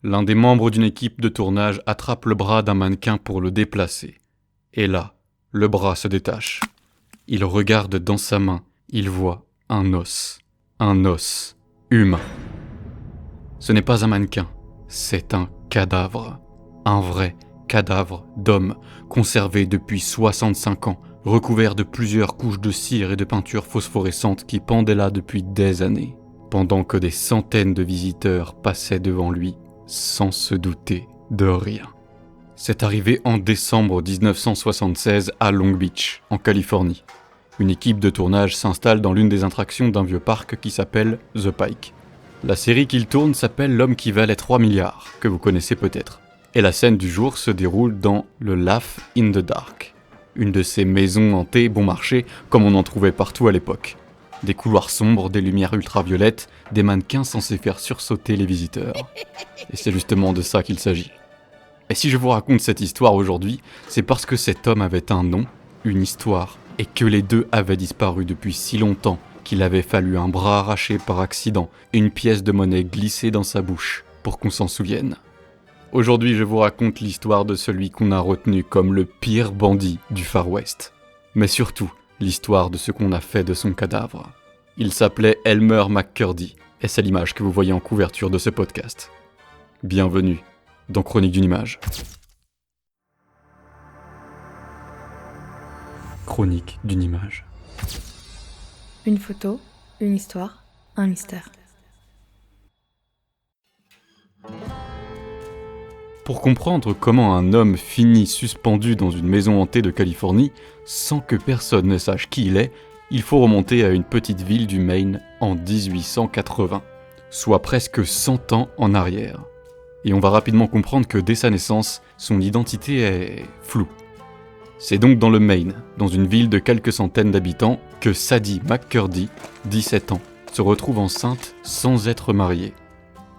L'un des membres d'une équipe de tournage attrape le bras d'un mannequin pour le déplacer. Et là, le bras se détache. Il regarde dans sa main, il voit un os humain. Ce n'est pas un mannequin, c'est un cadavre. Un vrai cadavre d'homme, conservé depuis 65 ans, recouvert de plusieurs couches de cire et de peinture phosphorescente qui pendaient là depuis des années, pendant que des centaines de visiteurs passaient devant lui sans se douter de rien. C'est arrivé en décembre 1976 à Long Beach, en Californie. Une équipe de tournage s'installe dans l'une des attractions d'un vieux parc qui s'appelle The Pike. La série qu'il tourne s'appelle L'homme qui valait 3 milliards, que vous connaissez peut-être. Et la scène du jour se déroule dans le Laugh in the Dark, une de ces maisons hantées bon marché comme on en trouvait partout à l'époque. Des couloirs sombres, des lumières ultraviolettes, des mannequins censés faire sursauter les visiteurs. Et c'est justement de ça qu'il s'agit. Et si je vous raconte cette histoire aujourd'hui, c'est parce que cet homme avait un nom, une histoire, et que les deux avaient disparu depuis si longtemps qu'il avait fallu un bras arraché par accident et une pièce de monnaie glissée dans sa bouche pour qu'on s'en souvienne. Aujourd'hui, je vous raconte l'histoire de celui qu'on a retenu comme le pire bandit du Far West. Mais surtout, l'histoire de ce qu'on a fait de son cadavre. Il s'appelait Elmer McCurdy, et c'est l'image que vous voyez en couverture de ce podcast. Bienvenue dans Chronique d'une image. Chronique d'une image. Une photo, une histoire, un mystère. Pour comprendre comment un homme finit suspendu dans une maison hantée de Californie, sans que personne ne sache qui il est, il faut remonter à une petite ville du Maine en 1880, soit presque 100 ans en arrière. Et on va rapidement comprendre que dès sa naissance, son identité est floue. C'est donc dans le Maine, dans une ville de quelques centaines d'habitants, que Sadie McCurdy, 17 ans, se retrouve enceinte sans être mariée.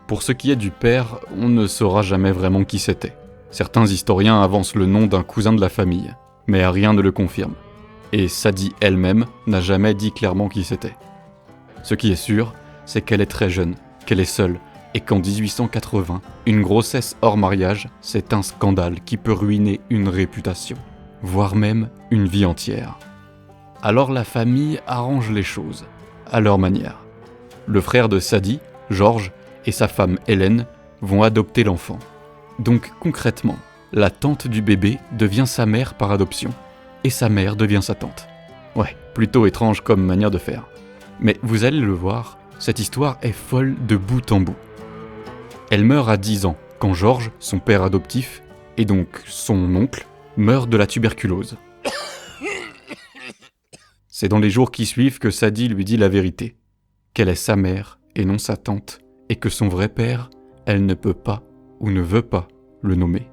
Pour ce qui est du père, on ne saura jamais vraiment qui c'était. Certains historiens avancent le nom d'un cousin de la famille, mais rien ne le confirme. Et Sadie elle-même n'a jamais dit clairement qui c'était. Ce qui est sûr, c'est qu'elle est très jeune, qu'elle est seule, et qu'en 1880, une grossesse hors mariage, c'est un scandale qui peut ruiner une réputation, voire même une vie entière. Alors la famille arrange les choses, à leur manière. Le frère de Sadie, George, et sa femme Hélène vont adopter l'enfant. Donc concrètement, la tante du bébé devient sa mère par adoption, et sa mère devient sa tante. Ouais, plutôt étrange comme manière de faire. Mais vous allez le voir, cette histoire est folle de bout en bout. Elle meurt à 10 ans, quand George, son père adoptif, et donc son oncle, meurt de la tuberculose. C'est dans les jours qui suivent que Sadie lui dit la vérité, qu'elle est sa mère et non sa tante, et que son vrai père, elle ne peut pas ou ne veut pas le nommer.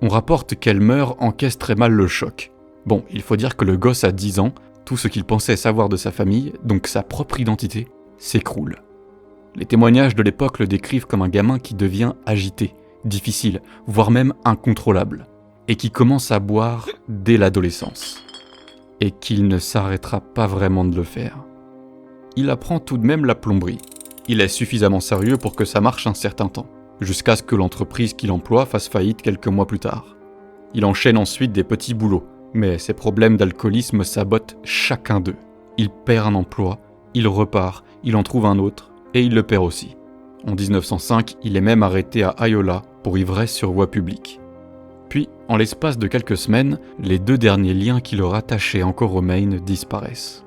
On rapporte qu'elle meurt encaisse très mal le choc. Bon, il faut dire que le gosse a 10 ans, tout ce qu'il pensait savoir de sa famille, donc sa propre identité, s'écroule. Les témoignages de l'époque le décrivent comme un gamin qui devient agité, difficile, voire même incontrôlable, et qui commence à boire dès l'adolescence. Et qu'il ne s'arrêtera pas vraiment de le faire. Il apprend tout de même la plomberie. Il est suffisamment sérieux pour que ça marche un certain temps, jusqu'à ce que l'entreprise qu'il emploie fasse faillite quelques mois plus tard. Il enchaîne ensuite des petits boulots, mais ses problèmes d'alcoolisme sabotent chacun d'eux. Il perd un emploi, il repart, il en trouve un autre, et il le perd aussi. En 1905, il est même arrêté à Iola pour ivresse sur voie publique. Puis, en l'espace de quelques semaines, les 2 derniers liens qui le rattachaient encore au Maine disparaissent.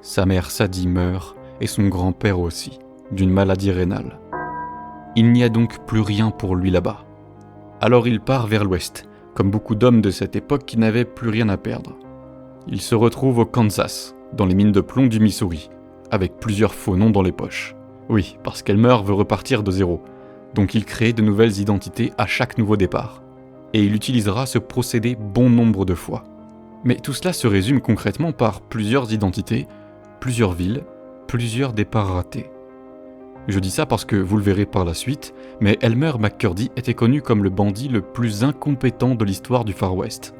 Sa mère Sadie meurt, et son grand-père aussi, d'une maladie rénale. Il n'y a donc plus rien pour lui là-bas. Alors il part vers l'ouest, comme beaucoup d'hommes de cette époque qui n'avaient plus rien à perdre. Il se retrouve au Kansas, dans les mines de plomb du Missouri, avec plusieurs faux noms dans les poches. Oui, parce qu'Elmer veut repartir de zéro, donc il crée de nouvelles identités à chaque nouveau départ. Et il utilisera ce procédé bon nombre de fois. Mais tout cela se résume concrètement par plusieurs identités, plusieurs villes, plusieurs départs ratés. Je dis ça parce que vous le verrez par la suite, mais Elmer McCurdy était connu comme le bandit le plus incompétent de l'histoire du Far West.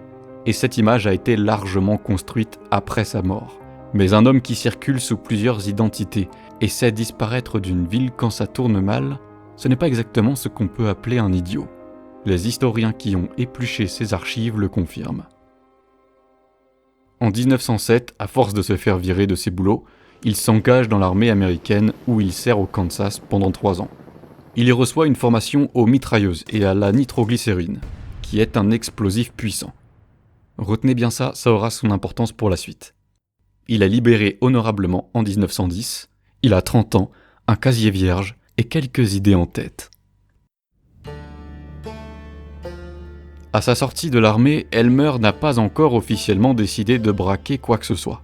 Et cette image a été largement construite après sa mort. Mais un homme qui circule sous plusieurs identités et sait disparaître d'une ville quand ça tourne mal, ce n'est pas exactement ce qu'on peut appeler un idiot. Les historiens qui ont épluché ses archives le confirment. En 1907, à force de se faire virer de ses boulots, il s'engage dans l'armée américaine où il sert au Kansas pendant 3 ans. Il y reçoit une formation aux mitrailleuses et à la nitroglycérine, qui est un explosif puissant. Retenez bien ça, ça aura son importance pour la suite. Il est libéré honorablement en 1910, il a 30 ans, un casier vierge et quelques idées en tête. À sa sortie de l'armée, Elmer n'a pas encore officiellement décidé de braquer quoi que ce soit.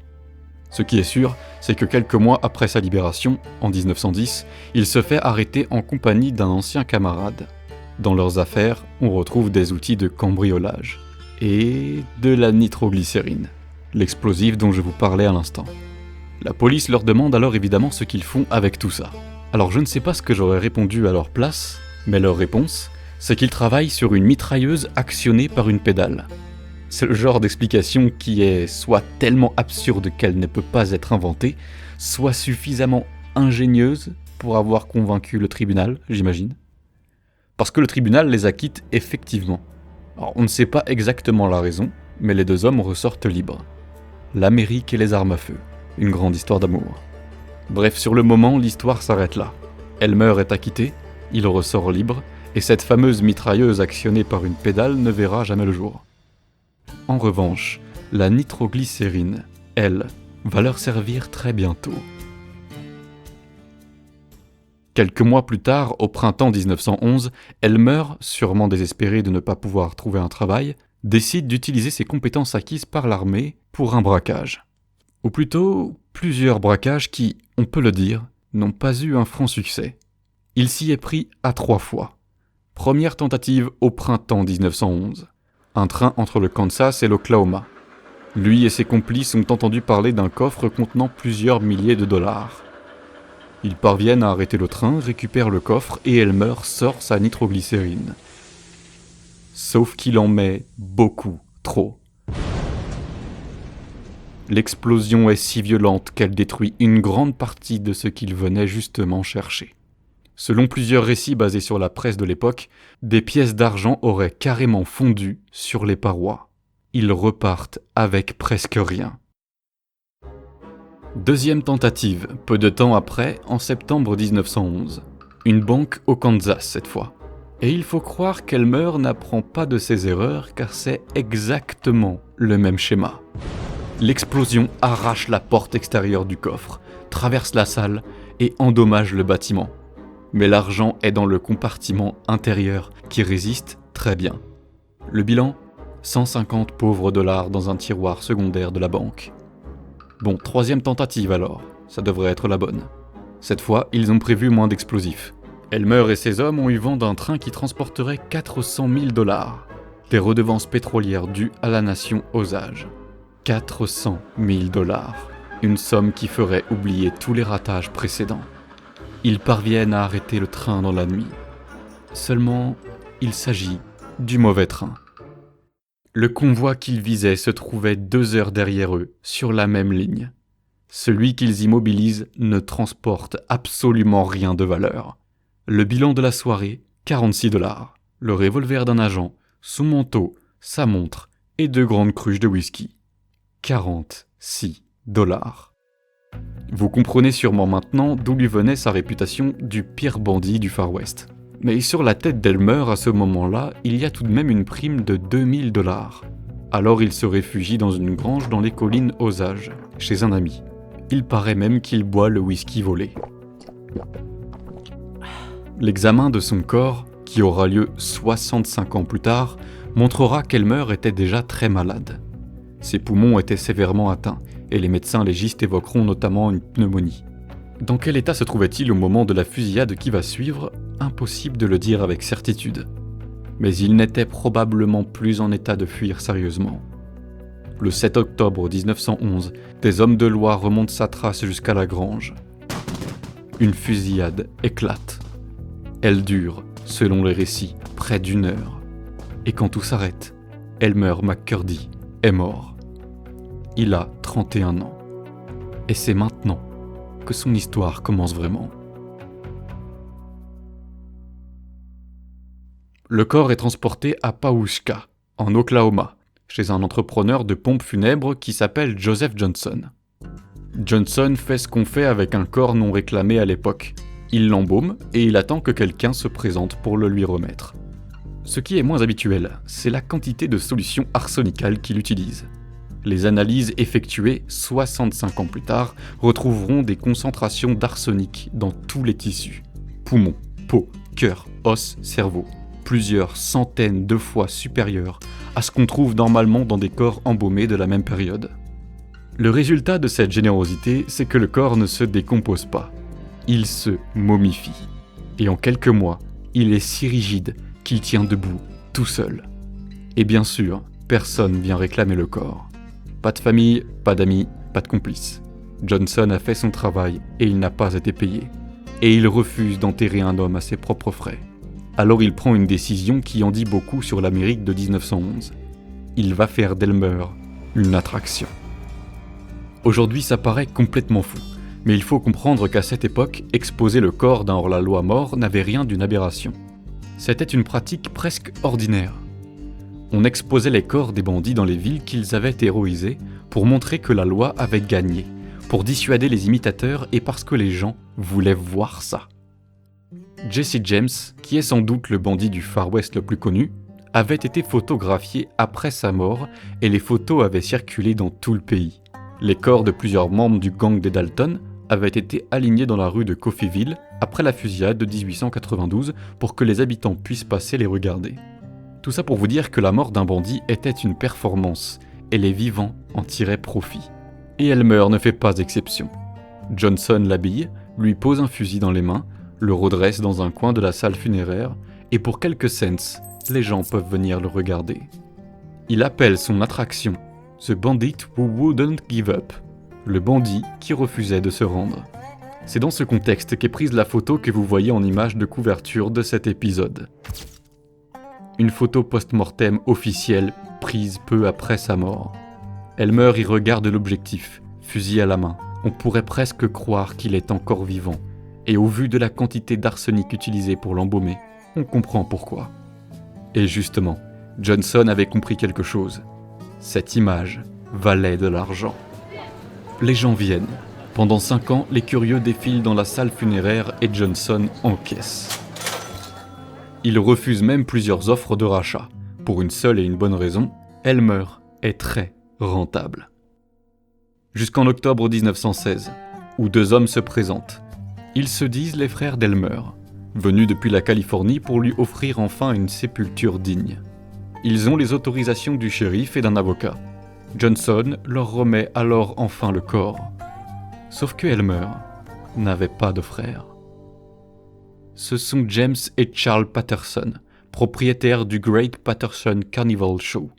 Ce qui est sûr, c'est que quelques mois après sa libération, en 1910, il se fait arrêter en compagnie d'un ancien camarade. Dans leurs affaires, on retrouve des outils de cambriolage et de la nitroglycérine, l'explosif dont je vous parlais à l'instant. La police leur demande alors évidemment ce qu'ils font avec tout ça. Alors je ne sais pas ce que j'aurais répondu à leur place, mais leur réponse, c'est qu'ils travaillent sur une mitrailleuse actionnée par une pédale. C'est le genre d'explication qui est soit tellement absurde qu'elle ne peut pas être inventée, soit suffisamment ingénieuse pour avoir convaincu le tribunal, j'imagine. Parce que le tribunal les acquitte effectivement. Alors, on ne sait pas exactement la raison, mais les 2 hommes ressortent libres. L'Amérique et les armes à feu. Une grande histoire d'amour. Bref, sur le moment, l'histoire s'arrête là. Elmer est acquitté, il ressort libre, et cette fameuse mitrailleuse actionnée par une pédale ne verra jamais le jour. En revanche, la nitroglycérine, elle, va leur servir très bientôt. Quelques mois plus tard, au printemps 1911, Elmer, sûrement désespéré de ne pas pouvoir trouver un travail, décide d'utiliser ses compétences acquises par l'armée pour un braquage. Ou plutôt, plusieurs braquages qui, on peut le dire, n'ont pas eu un franc succès. Il s'y est pris à 3 fois. Première tentative au printemps 1911. Un train entre le Kansas et l'Oklahoma. Lui et ses complices ont entendu parler d'un coffre contenant plusieurs milliers de dollars. Ils parviennent à arrêter le train, récupèrent le coffre et Elmer sort sa nitroglycérine. Sauf qu'il en met beaucoup trop. L'explosion est si violente qu'elle détruit une grande partie de ce qu'il venait justement chercher. Selon plusieurs récits basés sur la presse de l'époque, des pièces d'argent auraient carrément fondu sur les parois. Ils repartent avec presque rien. Deuxième tentative, peu de temps après, en septembre 1911. Une banque au Kansas cette fois. Et il faut croire qu'Elmer n'apprend pas de ses erreurs car c'est exactement le même schéma. L'explosion arrache la porte extérieure du coffre, traverse la salle et endommage le bâtiment. Mais l'argent est dans le compartiment intérieur qui résiste très bien. Le bilan ? 150 pauvres dollars dans un tiroir secondaire de la banque. Bon, troisième tentative alors, ça devrait être la bonne. Cette fois, ils ont prévu moins d'explosifs. Elmer et ses hommes ont eu vent d'un train qui transporterait 400 000 dollars, des redevances pétrolières dues à la nation Osage. 400 000 dollars, une somme qui ferait oublier tous les ratages précédents. Ils parviennent à arrêter le train dans la nuit. Seulement, il s'agit du mauvais train. Le convoi qu'ils visaient se trouvait 2 heures derrière eux, sur la même ligne. Celui qu'ils immobilisent ne transporte absolument rien de valeur. Le bilan de la soirée, 46 dollars. Le revolver d'un agent, son manteau, sa montre et 2 grandes cruches de whisky. 46 dollars. Vous comprenez sûrement maintenant d'où lui venait sa réputation du pire bandit du Far West. Mais sur la tête d'Elmer, à ce moment-là, il y a tout de même une prime de 2000 dollars. Alors il se réfugie dans une grange dans les collines Osage, chez un ami. Il paraît même qu'il boit le whisky volé. L'examen de son corps, qui aura lieu 65 ans plus tard, montrera qu'Elmer était déjà très malade. Ses poumons étaient sévèrement atteints, et les médecins légistes évoqueront notamment une pneumonie. Dans quel état se trouvait-il au moment de la fusillade qui va suivre ? Impossible de le dire avec certitude. Mais il n'était probablement plus en état de fuir sérieusement. Le 7 octobre 1911, des hommes de loi remontent sa trace jusqu'à la grange. Une fusillade éclate. Elle dure, selon les récits, près d'1 heure. Et quand tout s'arrête, Elmer McCurdy est mort. Il a 31 ans. Et c'est maintenant que son histoire commence vraiment. Le corps est transporté à Pawhuska, en Oklahoma, chez un entrepreneur de pompes funèbres qui s'appelle Joseph Johnson. Johnson fait ce qu'on fait avec un corps non réclamé à l'époque. Il l'embaume et il attend que quelqu'un se présente pour le lui remettre. Ce qui est moins habituel, c'est la quantité de solutions arsenicales qu'il utilise. Les analyses effectuées 65 ans plus tard retrouveront des concentrations d'arsenic dans tous les tissus. Poumons, peau, cœur, os, cerveau. Plusieurs centaines de fois supérieures à ce qu'on trouve normalement dans des corps embaumés de la même période. Le résultat de cette générosité, c'est que le corps ne se décompose pas. Il se momifie. Et en quelques mois, il est si rigide qu'il tient debout, tout seul. Et bien sûr, personne vient réclamer le corps. Pas de famille, pas d'amis, pas de complices. Johnson a fait son travail et il n'a pas été payé. Et il refuse d'enterrer un homme à ses propres frais. Alors il prend une décision qui en dit beaucoup sur l'Amérique de 1911. Il va faire d'Elmer une attraction. Aujourd'hui, ça paraît complètement fou, mais il faut comprendre qu'à cette époque, exposer le corps d'un hors-la-loi mort n'avait rien d'une aberration. C'était une pratique presque ordinaire. On exposait les corps des bandits dans les villes qu'ils avaient héroïsées pour montrer que la loi avait gagné, pour dissuader les imitateurs et parce que les gens voulaient voir ça. Jesse James, qui est sans doute le bandit du Far West le plus connu, avait été photographié après sa mort et les photos avaient circulé dans tout le pays. Les corps de plusieurs membres du gang des Dalton avaient été alignés dans la rue de Coffeyville après la fusillade de 1892 pour que les habitants puissent passer les regarder. Tout ça pour vous dire que la mort d'un bandit était une performance et les vivants en tiraient profit. Et Elmer ne fait pas exception. Johnson l'habille, lui pose un fusil dans les mains, le redresse dans un coin de la salle funéraire et pour quelques cents, les gens peuvent venir le regarder. Il appelle son attraction « The Bandit Who Wouldn't Give Up », le bandit qui refusait de se rendre. C'est dans ce contexte qu'est prise la photo que vous voyez en image de couverture de cet épisode. Une photo post-mortem officielle prise peu après sa mort. Elmer y regarde l'objectif, fusil à la main. On pourrait presque croire qu'il est encore vivant. Et au vu de la quantité d'arsenic utilisée pour l'embaumer, on comprend pourquoi. Et justement, Johnson avait compris quelque chose. Cette image valait de l'argent. Les gens viennent. Pendant 5 ans, les curieux défilent dans la salle funéraire et Johnson encaisse. Il refuse même plusieurs offres de rachat. Pour une seule et une bonne raison, Elmer est très rentable. Jusqu'en octobre 1916, où 2 hommes se présentent. Ils se disent les frères d'Elmer, venus depuis la Californie pour lui offrir enfin une sépulture digne. Ils ont les autorisations du shérif et d'un avocat. Johnson leur remet alors enfin le corps. Sauf que Elmer n'avait pas de frères. Ce sont James et Charles Patterson, propriétaires du Great Patterson Carnival Show.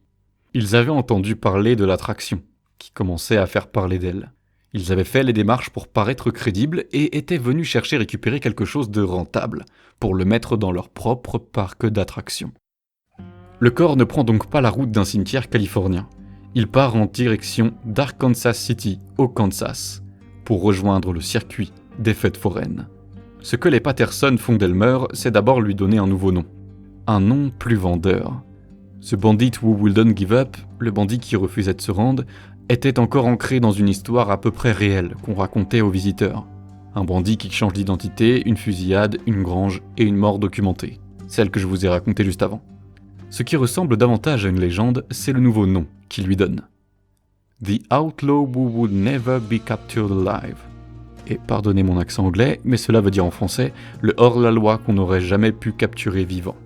Ils avaient entendu parler de l'attraction, qui commençait à faire parler d'elle. Ils avaient fait les démarches pour paraître crédibles et étaient venus chercher à récupérer quelque chose de rentable pour le mettre dans leur propre parc d'attractions. Le corps ne prend donc pas la route d'un cimetière californien. Il part en direction d'Arkansas City, au Kansas, pour rejoindre le circuit des fêtes foraines. Ce que les Patterson font d'Elmer, c'est d'abord lui donner un nouveau nom. Un nom plus vendeur. Ce bandit who wouldn't give up, le bandit qui refusait de se rendre, était encore ancré dans une histoire à peu près réelle qu'on racontait aux visiteurs. Un bandit qui change d'identité, une fusillade, une grange et une mort documentée. Celle que je vous ai racontée juste avant. Ce qui ressemble davantage à une légende, c'est le nouveau nom qu'il lui donne. The Outlaw Who Would Never Be Captured Alive. Et pardonnez mon accent anglais, mais cela veut dire en français le hors-la-loi qu'on n'aurait jamais pu capturer vivant.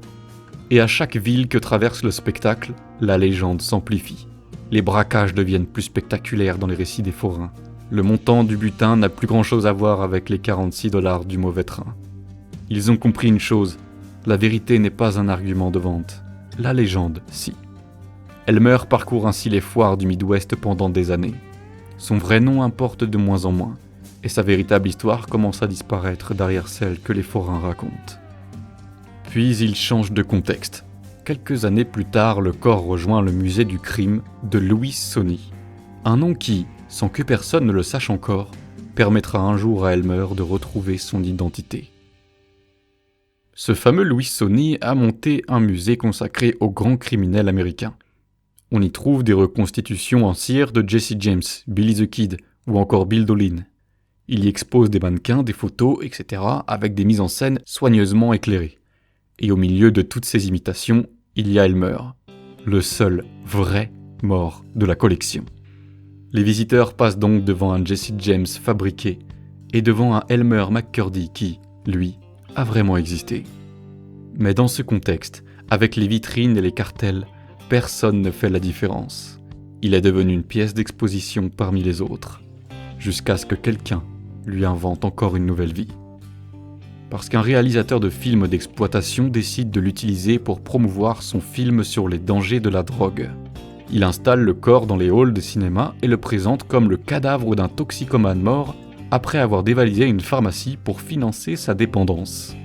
Et à chaque ville que traverse le spectacle, la légende s'amplifie. Les braquages deviennent plus spectaculaires dans les récits des forains. Le montant du butin n'a plus grand-chose à voir avec les 46 $ du mauvais train. Ils ont compris une chose, la vérité n'est pas un argument de vente. La légende, si. Elmer parcourt ainsi les foires du Midwest pendant des années. Son vrai nom importe de moins en moins, et sa véritable histoire commence à disparaître derrière celle que les forains racontent. Puis il change de contexte. Quelques années plus tard, le corps rejoint le musée du crime de Louis Sony. Un nom qui, sans que personne ne le sache encore, permettra un jour à Elmer de retrouver son identité. Ce fameux Louis Sony a monté un musée consacré aux grands criminels américains. On y trouve des reconstitutions en cire de Jesse James, Billy the Kid ou encore Bill Doolin. Il y expose des mannequins, des photos, etc. avec des mises en scène soigneusement éclairées. Et au milieu de toutes ces imitations, il y a Elmer, le seul vrai mort de la collection. Les visiteurs passent donc devant un Jesse James fabriqué et devant un Elmer McCurdy qui, lui, a vraiment existé. Mais dans ce contexte, avec les vitrines et les cartels, personne ne fait la différence. Il est devenu une pièce d'exposition parmi les autres, jusqu'à ce que quelqu'un lui invente encore une nouvelle vie. Parce qu'un réalisateur de films d'exploitation décide de l'utiliser pour promouvoir son film sur les dangers de la drogue. Il installe le corps dans les halls de cinéma et le présente comme le cadavre d'un toxicomane mort après avoir dévalisé une pharmacie pour financer sa dépendance.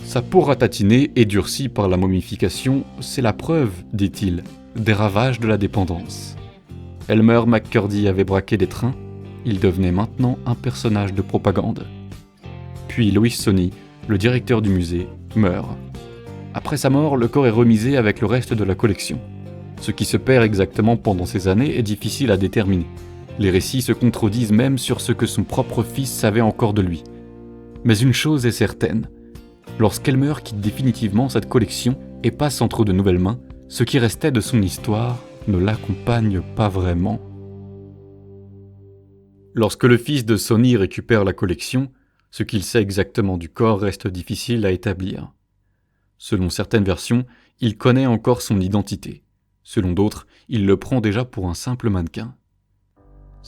Sa peau ratatinée et durcie par la momification, c'est la preuve, dit-il, des ravages de la dépendance. Elmer McCurdy avait braqué des trains, il devenait maintenant un personnage de propagande. Puis Louis Sony, le directeur du musée, meurt. Après sa mort, le corps est remisé avec le reste de la collection. Ce qui se perd exactement pendant ces années est difficile à déterminer. Les récits se contredisent même sur ce que son propre fils savait encore de lui. Mais une chose est certaine, lorsqu'Elmer quitte définitivement cette collection et passe entre de nouvelles mains, ce qui restait de son histoire ne l'accompagne pas vraiment. Lorsque le fils de Sony récupère la collection, ce qu'il sait exactement du corps reste difficile à établir. Selon certaines versions, il connaît encore son identité. Selon d'autres, il le prend déjà pour un simple mannequin.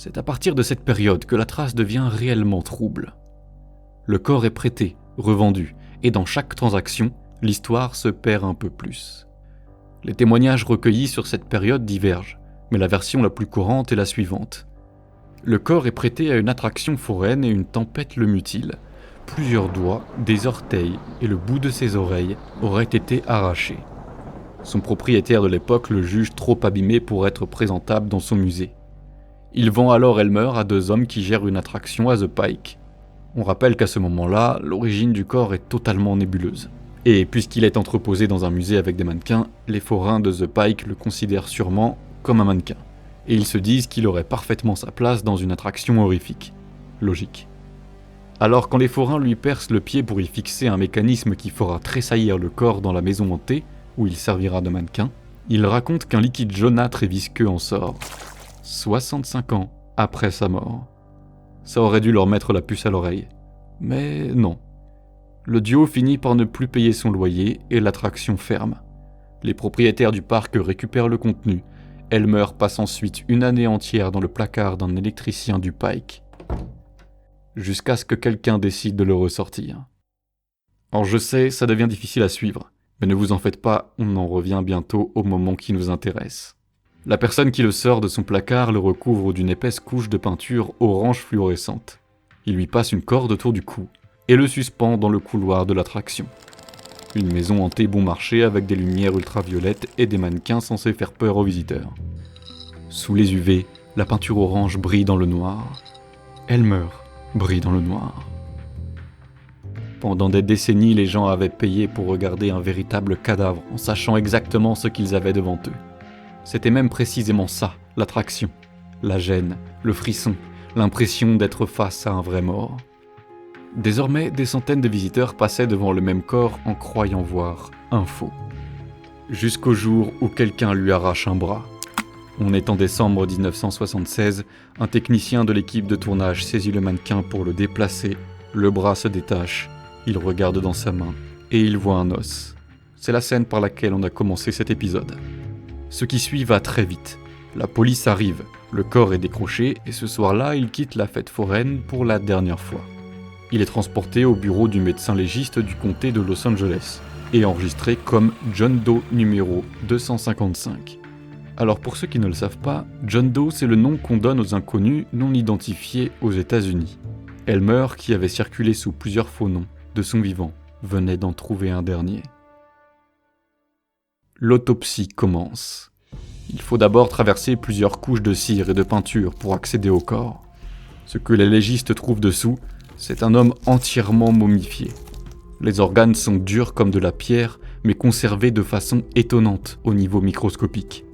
C'est à partir de cette période que la trace devient réellement trouble. Le corps est prêté, revendu, et dans chaque transaction, l'histoire se perd un peu plus. Les témoignages recueillis sur cette période divergent, mais la version la plus courante est la suivante. Le corps est prêté à une attraction foraine et une tempête le mutile. Plusieurs doigts, des orteils et le bout de ses oreilles auraient été arrachés. Son propriétaire de l'époque le juge trop abîmé pour être présentable dans son musée. Il vend alors Elmer à deux hommes qui gèrent une attraction à The Pike. On rappelle qu'à ce moment-là, l'origine du corps est totalement nébuleuse. Et puisqu'il est entreposé dans un musée avec des mannequins, les forains de The Pike le considèrent sûrement comme un mannequin. Et ils se disent qu'il aurait parfaitement sa place dans une attraction horrifique. Logique. Alors quand les forains lui percent le pied pour y fixer un mécanisme qui fera tressaillir le corps dans la maison hantée, où il servira de mannequin, il raconte qu'un liquide jaunâtre et visqueux en sort. 65 ans après sa mort. Ça aurait dû leur mettre la puce à l'oreille. Mais non. Le duo finit par ne plus payer son loyer et l'attraction ferme. Les propriétaires du parc récupèrent le contenu. Elmer passe ensuite une année entière dans le placard d'un électricien du Pike. Jusqu'à ce que quelqu'un décide de le ressortir. Alors je sais, ça devient difficile à suivre. Mais ne vous en faites pas, on en revient bientôt au moment qui nous intéresse. La personne qui le sort de son placard le recouvre d'une épaisse couche de peinture orange fluorescente. Il lui passe une corde autour du cou et le suspend dans le couloir de l'attraction. Une maison hantée bon marché avec des lumières ultraviolettes et des mannequins censés faire peur aux visiteurs. Sous les UV, la peinture orange brille dans le noir. Elmer brille dans le noir. Pendant des décennies, les gens avaient payé pour regarder un véritable cadavre en sachant exactement ce qu'ils avaient devant eux. C'était même précisément ça, l'attraction. La gêne, le frisson, l'impression d'être face à un vrai mort. Désormais, des centaines de visiteurs passaient devant le même corps en croyant voir un faux. Jusqu'au jour où quelqu'un lui arrache un bras. On est en décembre 1976, un technicien de l'équipe de tournage saisit le mannequin pour le déplacer, le bras se détache. Il regarde dans sa main et il voit un os. C'est la scène par laquelle on a commencé cet épisode. Ce qui suit va très vite. La police arrive, le corps est décroché et ce soir-là, il quitte la fête foraine pour la dernière fois. Il est transporté au bureau du médecin légiste du comté de Los Angeles et enregistré comme John Doe numéro 255. Alors pour ceux qui ne le savent pas, John Doe c'est le nom qu'on donne aux inconnus non identifiés aux États-Unis. Elmer, qui avait circulé sous plusieurs faux noms, de son vivant, venait d'en trouver un dernier. L'autopsie commence. Il faut d'abord traverser plusieurs couches de cire et de peinture pour accéder au corps. Ce que les légistes trouvent dessous, c'est un homme entièrement momifié. Les organes sont durs comme de la pierre, mais conservés de façon étonnante au niveau microscopique.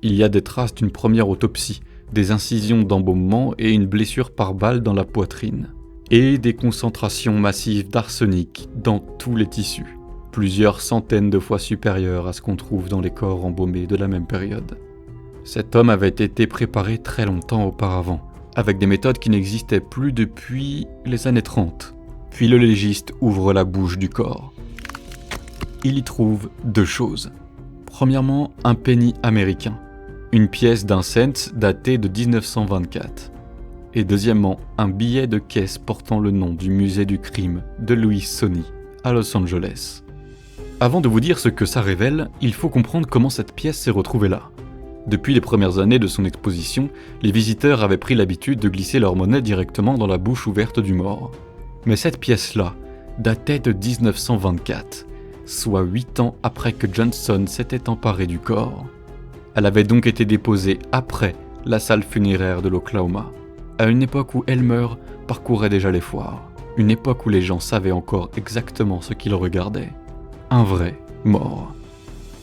Il y a des traces d'une première autopsie, des incisions d'embaumement et une blessure par balle dans la poitrine. Et des concentrations massives d'arsenic dans tous les tissus, plusieurs centaines de fois supérieures à ce qu'on trouve dans les corps embaumés de la même période. Cet homme avait été préparé très longtemps auparavant, avec des méthodes qui n'existaient plus depuis les années 30. Puis le légiste ouvre la bouche du corps. Il y trouve deux choses. Premièrement, un penny américain, une pièce d'un cent datée de 1924. Et deuxièmement, un billet de caisse portant le nom du musée du crime de Louis Sony, à Los Angeles. Avant de vous dire ce que ça révèle, il faut comprendre comment cette pièce s'est retrouvée là. Depuis les premières années de son exposition, les visiteurs avaient pris l'habitude de glisser leur monnaie directement dans la bouche ouverte du mort. Mais cette pièce-là datait de 1924, soit 8 ans après que Johnson s'était emparé du corps. Elle avait donc été déposée après la salle funéraire de l'Oklahoma, à une époque où Elmer parcourait déjà les foires, une époque où les gens savaient encore exactement ce qu'ils regardaient. Un vrai mort.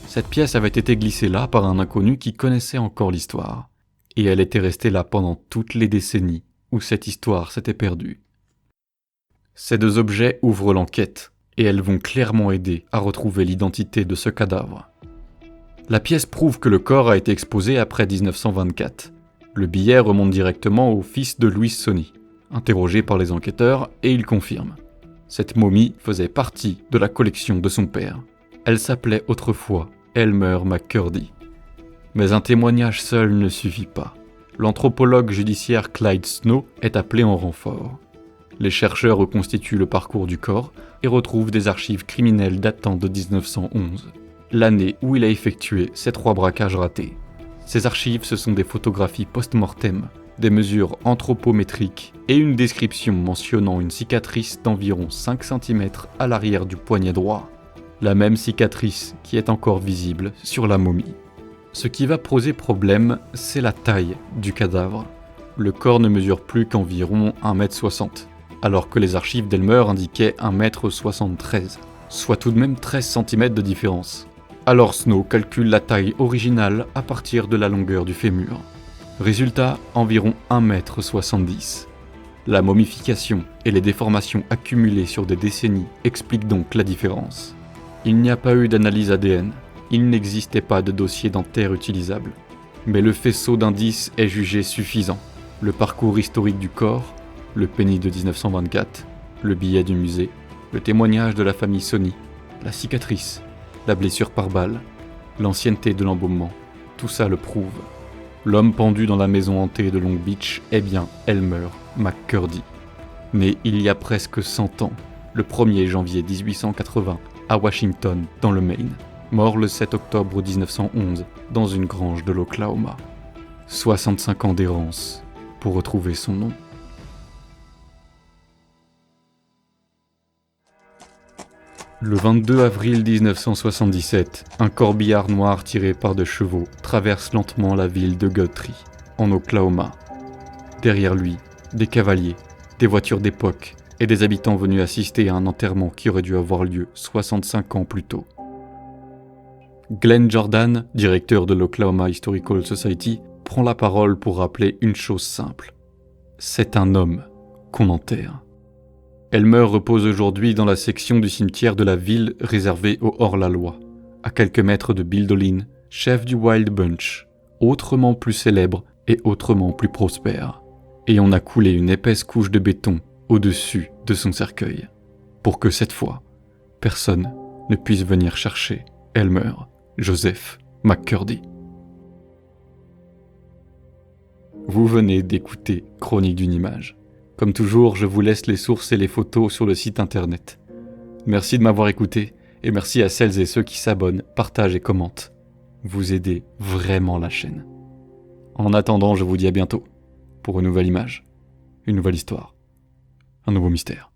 Cette pièce avait été glissée là par un inconnu qui connaissait encore l'histoire, et elle était restée là pendant toutes les décennies où cette histoire s'était perdue. Ces deux objets ouvrent l'enquête, et elles vont clairement aider à retrouver l'identité de ce cadavre. La pièce prouve que le corps a été exposé après 1924. Le billet remonte directement au fils de Louis Sony, interrogé par les enquêteurs, et il confirme. Cette momie faisait partie de la collection de son père. Elle s'appelait autrefois Elmer McCurdy. Mais un témoignage seul ne suffit pas. L'anthropologue judiciaire Clyde Snow est appelé en renfort. Les chercheurs reconstituent le parcours du corps et retrouvent des archives criminelles datant de 1911, l'année où il a effectué ses 3 braquages ratés. Ces archives, ce sont des photographies post-mortem, des mesures anthropométriques et une description mentionnant une cicatrice d'environ 5 cm à l'arrière du poignet droit. La même cicatrice qui est encore visible sur la momie. Ce qui va poser problème, c'est la taille du cadavre. Le corps ne mesure plus qu'environ 1,60 m, alors que les archives d'Elmer indiquaient 1,73 m, soit tout de même 13 cm de différence. Alors Snow calcule la taille originale à partir de la longueur du fémur. Résultat, environ 1,70 m. La momification et les déformations accumulées sur des décennies expliquent donc la différence. Il n'y a pas eu d'analyse ADN, il n'existait pas de dossier dentaire utilisable. Mais le faisceau d'indices est jugé suffisant. Le parcours historique du corps, le penny de 1924, le billet du musée, le témoignage de la famille Sony, la cicatrice, la blessure par balle, l'ancienneté de l'embaumement, tout ça le prouve. L'homme pendu dans la maison hantée de Long Beach est bien Elmer McCurdy. Né il y a presque 100 ans, le 1er janvier 1880, à Washington, dans le Maine. Mort le 7 octobre 1911, dans une grange de l'Oklahoma. 65 ans d'errance pour retrouver son nom. Le 22 avril 1977, un corbillard noir tiré par des chevaux traverse lentement la ville de Guthrie, en Oklahoma. Derrière lui, des cavaliers, des voitures d'époque et des habitants venus assister à un enterrement qui aurait dû avoir lieu 65 ans plus tôt. Glenn Jordan, directeur de l'Oklahoma Historical Society, prend la parole pour rappeler une chose simple. C'est un homme qu'on enterre. Elmer repose aujourd'hui dans la section du cimetière de la ville réservée aux hors-la-loi, à quelques mètres de Bill Dollin, chef du Wild Bunch, autrement plus célèbre et autrement plus prospère. Et on a coulé une épaisse couche de béton au-dessus de son cercueil, pour que cette fois, personne ne puisse venir chercher Elmer Joseph McCurdy. Vous venez d'écouter Chronique d'une image. Comme toujours, je vous laisse les sources et les photos sur le site internet. Merci de m'avoir écouté et merci à celles et ceux qui s'abonnent, partagent et commentent. Vous aidez vraiment la chaîne. En attendant, je vous dis à bientôt pour une nouvelle image, une nouvelle histoire, un nouveau mystère.